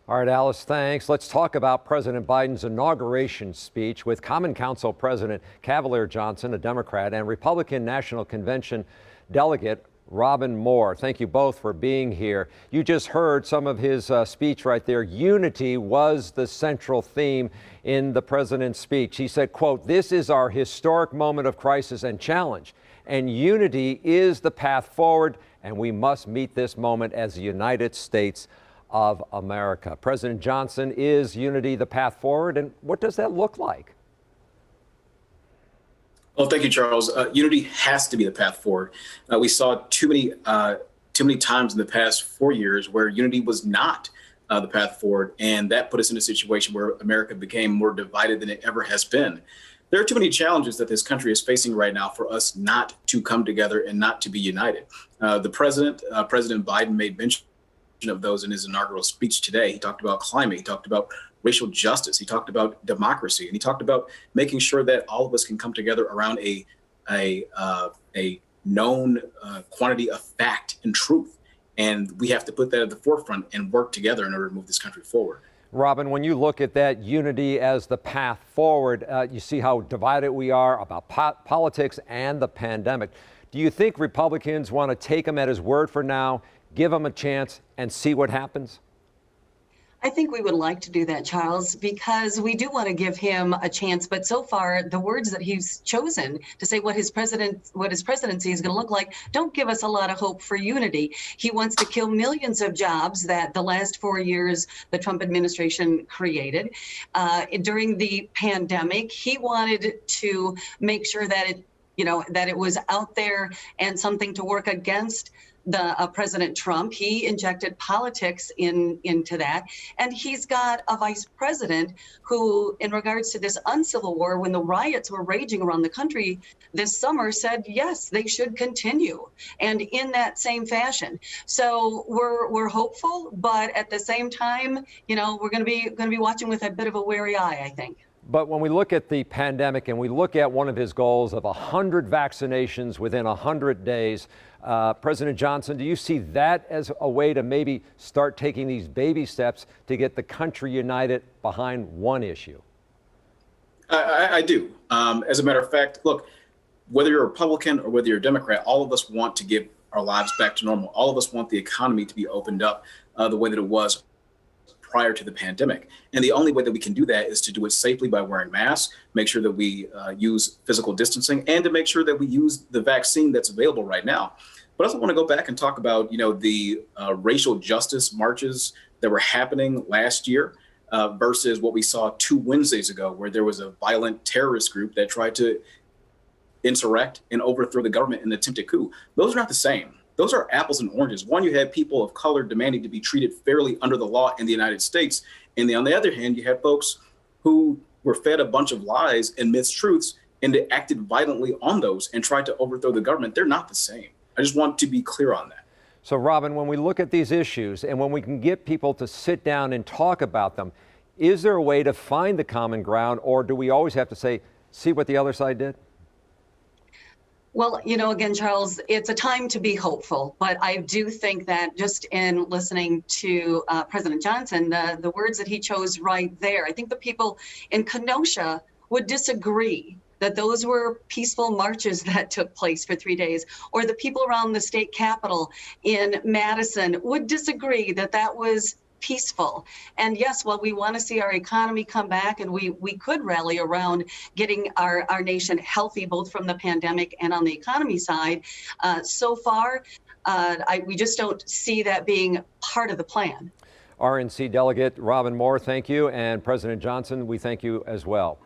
All right, Alice, thanks. Let's talk about President Biden's inauguration speech with Common Council President Cavalier Johnson, a Democrat, and Republican National Convention Delegate Robin Moore. Thank you both for being here. You just heard some of his speech right there. Unity was the central theme in the president's speech. He said, quote, "This is our historic moment of crisis and challenge, and unity is the path forward, and we must meet this moment as the United States of America." President Johnson, is unity the path forward, and what does that look like? Well, thank you, Charles. Unity has to be the path forward. We saw too many times in the past 4 years where unity was not the path forward, and that put us in a situation where America became more divided than it ever has been. There are too many challenges that this country is facing right now for us not to come together and not to be united. President Biden made mention of those in his inaugural speech today. He talked about climate, he talked about racial justice, he talked about democracy, and he talked about making sure that all of us can come together around a known quantity of fact and truth. And we have to put that at the forefront and work together in order to move this country forward. Robin, when you look at that unity as the path forward, you see how divided we are about politics and the pandemic. Do you think Republicans want to take him at his word for now, give him a chance, and see what happens? I think we would like to do that, Charles, because we do want to give him a chance. But so far, the words that he's chosen to say what his presidency is going to look like don't give us a lot of hope for unity. He wants to kill millions of jobs that the last 4 years the Trump administration created. During the pandemic, he wanted to make sure that it was out there and something to work against President Trump. He injected politics into that. And he's got a vice president who, in regards to this uncivil war, when the riots were raging around the country this summer, said, yes, they should continue. And in that same fashion. So we're hopeful, but at the same time, we're going to be watching with a bit of a wary eye, I think. But when we look at the pandemic and we look at one of his goals of 100 vaccinations within 100 days, President Johnson, do you see that as a way to maybe start taking these baby steps to get the country united behind one issue? I do. As a matter of fact, look, whether you're a Republican or whether you're a Democrat, all of us want to get our lives back to normal. All of us want the economy to be opened up the way that it was prior to the pandemic. And the only way that we can do that is to do it safely by wearing masks, make sure that we use physical distancing, and to make sure that we use the vaccine that's available right now. But I also want to go back and talk about, the racial justice marches that were happening last year versus what we saw 2 Wednesdays ago, where there was a violent terrorist group that tried to insurrect and overthrow the government in an attempted coup. Those are not the same. Those are apples and oranges. One, you had people of color demanding to be treated fairly under the law in the United States. And on the other hand, you had folks who were fed a bunch of lies and mistruths and they acted violently on those and tried to overthrow the government. They're not the same. I just want to be clear on that. So, Robin, when we look at these issues and when we can get people to sit down and talk about them, is there a way to find the common ground, or do we always have to say, see what the other side did? Well, again, Charles, it's a time to be hopeful, but I do think that just in listening to President Johnson, the words that he chose right there, I think the people in Kenosha would disagree that those were peaceful marches that took place for 3 days, or the people around the state capitol in Madison would disagree that that was peaceful. And yes, while we want to see our economy come back, and we could rally around getting our nation healthy, both from the pandemic and on the economy side, so far, we just don't see that being part of the plan. RNC Delegate Robin Moore, thank you. And President Johnson, we thank you as well.